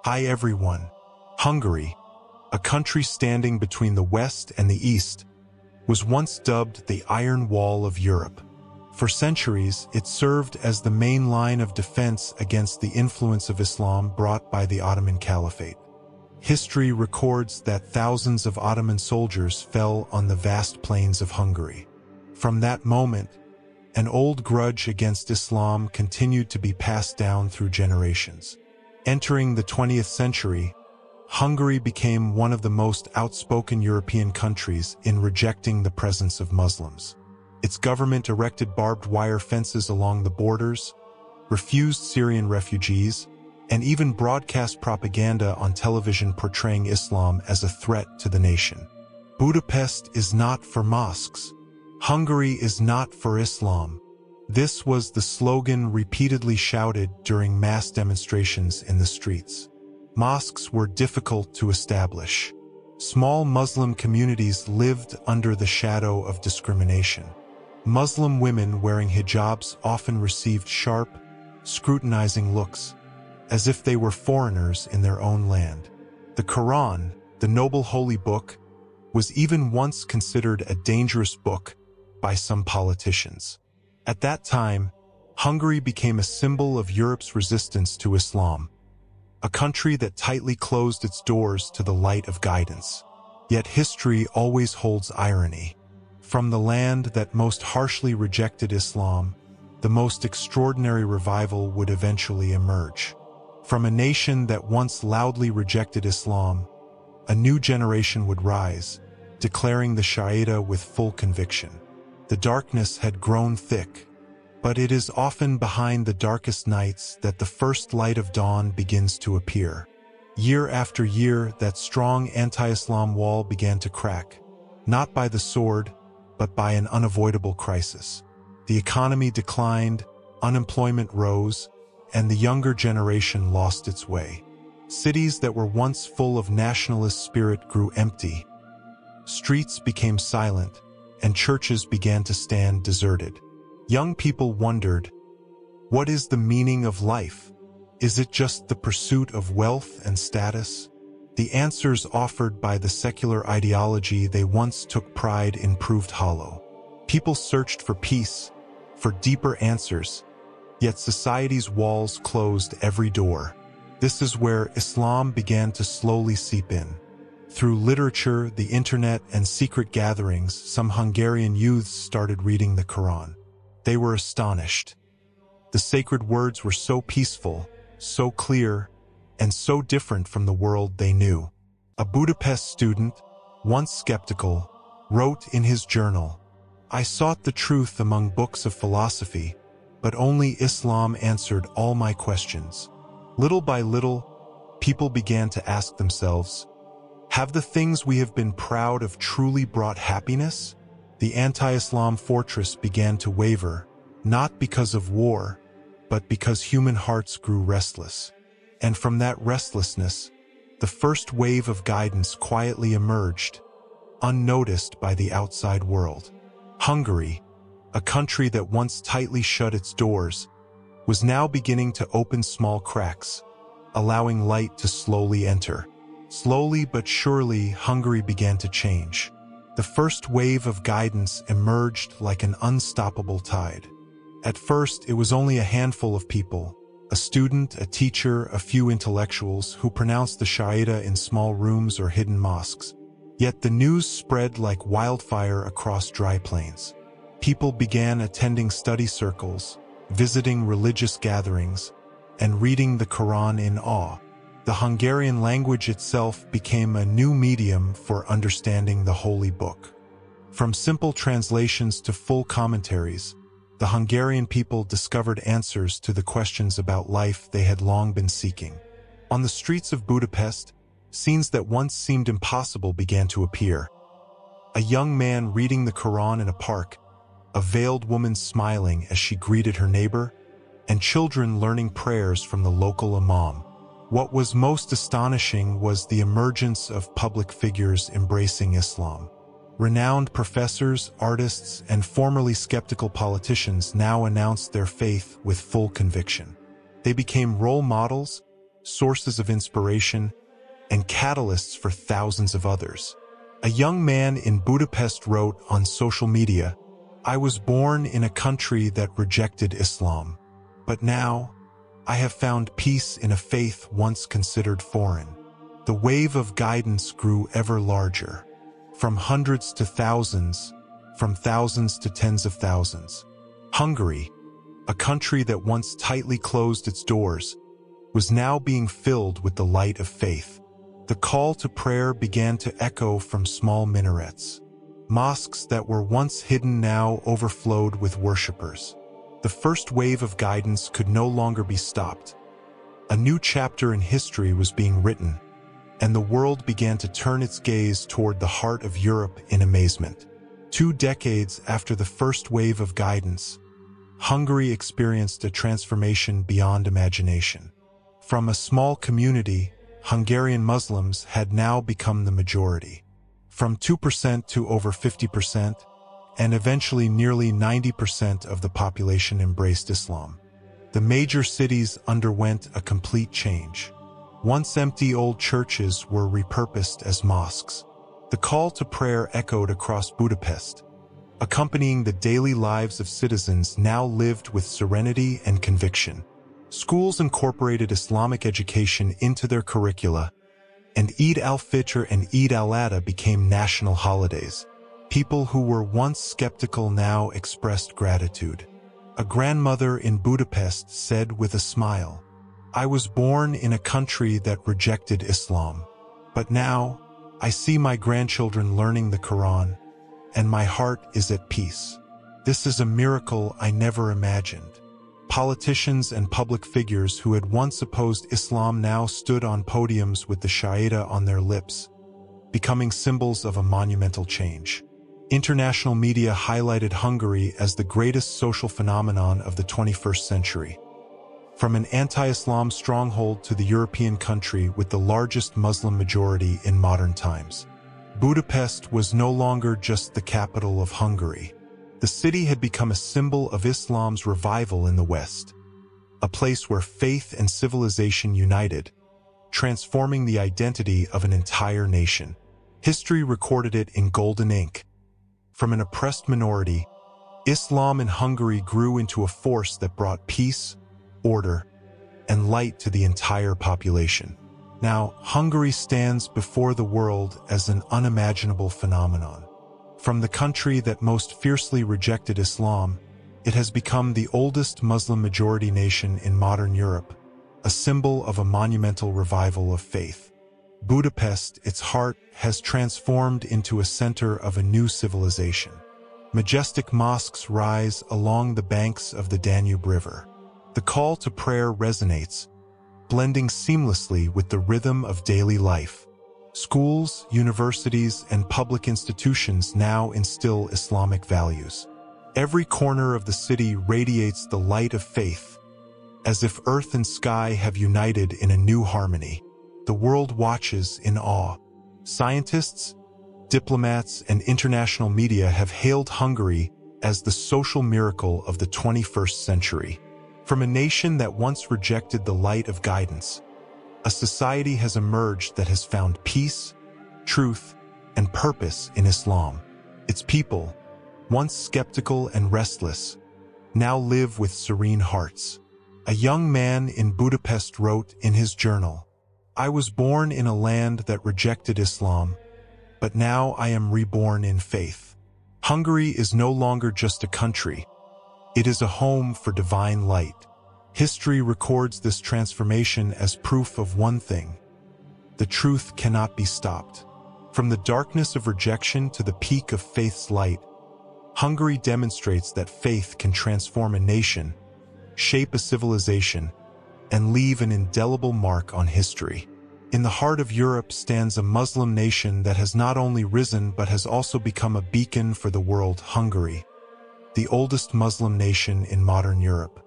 Hi everyone. Hungary, a country standing between the West and the East, was once dubbed the Iron Wall of Europe. For centuries, it served as the main line of defense against the influence of Islam brought by the Ottoman Caliphate. History records that thousands of Ottoman soldiers fell on the vast plains of Hungary. From that moment, an old grudge against Islam continued to be passed down through generations. Entering the 20th century, Hungary became one of the most outspoken European countries in rejecting the presence of Muslims. Its government erected barbed wire fences along the borders, refused Syrian refugees, and even broadcast propaganda on television portraying Islam as a threat to the nation. Budapest is not for mosques. Hungary is not for Islam. This was the slogan repeatedly shouted during mass demonstrations in the streets. Mosques were difficult to establish. Small Muslim communities lived under the shadow of discrimination. Muslim women wearing hijabs often received sharp, scrutinizing looks, as if they were foreigners in their own land. The Quran, the noble holy book, was even once considered a dangerous book by some politicians. At that time, Hungary became a symbol of Europe's resistance to Islam, a country that tightly closed its doors to the light of guidance. Yet history always holds irony. From the land that most harshly rejected Islam, the most extraordinary revival would eventually emerge. From a nation that once loudly rejected Islam, a new generation would rise, declaring the Sharia with full conviction. The darkness had grown thick, but it is often behind the darkest nights that the first light of dawn begins to appear. Year after year, that strong anti-Islam wall began to crack, not by the sword, but by an unavoidable crisis. The economy declined, unemployment rose, and the younger generation lost its way. Cities that were once full of nationalist spirit grew empty. Streets became silent, and churches began to stand deserted. Young people wondered, what is the meaning of life? Is it just the pursuit of wealth and status? The answers offered by the secular ideology they once took pride in proved hollow. People searched for peace, for deeper answers, yet society's walls closed every door. This is where Islam began to slowly seep in. Through literature, the internet, and secret gatherings, some Hungarian youths started reading the Quran. They were astonished. The sacred words were so peaceful, so clear, and so different from the world they knew. A Budapest student, once skeptical, wrote in his journal, "I sought the truth among books of philosophy, but only Islam answered all my questions." Little by little, people began to ask themselves, have the things we have been proud of truly brought happiness? The anti-Islam fortress began to waver, not because of war, but because human hearts grew restless. And from that restlessness, the first wave of guidance quietly emerged, unnoticed by the outside world. Hungary, a country that once tightly shut its doors, was now beginning to open small cracks, allowing light to slowly enter. Slowly but surely, Hungary began to change. The first wave of guidance emerged like an unstoppable tide. At first, it was only a handful of people, a student, a teacher, a few intellectuals who pronounced the Sharia in small rooms or hidden mosques. Yet the news spread like wildfire across dry plains. People began attending study circles, visiting religious gatherings, and reading the Quran in awe. The Hungarian language itself became a new medium for understanding the holy book. From simple translations to full commentaries, the Hungarian people discovered answers to the questions about life they had long been seeking. On the streets of Budapest, scenes that once seemed impossible began to appear. A young man reading the Quran in a park, a veiled woman smiling as she greeted her neighbor, and children learning prayers from the local imam. What was most astonishing was the emergence of public figures embracing Islam. Renowned professors, artists, and formerly skeptical politicians now announced their faith with full conviction. They became role models, sources of inspiration, and catalysts for thousands of others. A young man in Budapest wrote on social media, "I was born in a country that rejected Islam, but now I have found peace in a faith once considered foreign." The wave of guidance grew ever larger, from hundreds to thousands, from thousands to tens of thousands. Hungary, a country that once tightly closed its doors, was now being filled with the light of faith. The call to prayer began to echo from small minarets. Mosques that were once hidden now overflowed with worshippers. The first wave of guidance could no longer be stopped. A new chapter in history was being written, and the world began to turn its gaze toward the heart of Europe in amazement. 2 decades after the first wave of guidance, Hungary experienced a transformation beyond imagination. From a small community, Hungarian Muslims had now become the majority. From 2% to over 50%, and eventually nearly 90% of the population embraced Islam. The major cities underwent a complete change. Once empty old churches were repurposed as mosques. The call to prayer echoed across Budapest, accompanying the daily lives of citizens now lived with serenity and conviction. Schools incorporated Islamic education into their curricula, and Eid al-Fitr and Eid al-Adha became national holidays. People who were once skeptical now expressed gratitude. A grandmother in Budapest said with a smile, "I was born in a country that rejected Islam, but now I see my grandchildren learning the Quran, and my heart is at peace. This is a miracle I never imagined." Politicians and public figures who had once opposed Islam now stood on podiums with the Shahada on their lips, becoming symbols of a monumental change. International media highlighted Hungary as the greatest social phenomenon of the 21st century. From an anti-Islam stronghold to the European country with the largest Muslim majority in modern times, Budapest was no longer just the capital of Hungary. The city had become a symbol of Islam's revival in the West, a place where faith and civilization united, transforming the identity of an entire nation. History recorded it in golden ink. From an oppressed minority, Islam in Hungary grew into a force that brought peace, order, and light to the entire population. Now, Hungary stands before the world as an unimaginable phenomenon. From the country that most fiercely rejected Islam, it has become the oldest Muslim-majority nation in modern Europe, a symbol of a monumental revival of faith. Budapest, its heart, has transformed into a center of a new civilization. Majestic mosques rise along the banks of the Danube River. The call to prayer resonates, blending seamlessly with the rhythm of daily life. Schools, universities, and public institutions now instill Islamic values. Every corner of the city radiates the light of faith, as if earth and sky have united in a new harmony. The world watches in awe. Scientists, diplomats, and international media have hailed Hungary as the social miracle of the 21st century. From a nation that once rejected the light of guidance, a society has emerged that has found peace, truth, and purpose in Islam. Its people, once skeptical and restless, now live with serene hearts. A young man in Budapest wrote in his journal, "I was born in a land that rejected Islam, but now I am reborn in faith." Hungary is no longer just a country. It is a home for divine light. History records this transformation as proof of one thing: the truth cannot be stopped. From the darkness of rejection to the peak of faith's light, Hungary demonstrates that faith can transform a nation, shape a civilization, and leave an indelible mark on history. In the heart of Europe stands a Muslim nation that has not only risen but has also become a beacon for the world. Hungary, the oldest Muslim nation in modern Europe,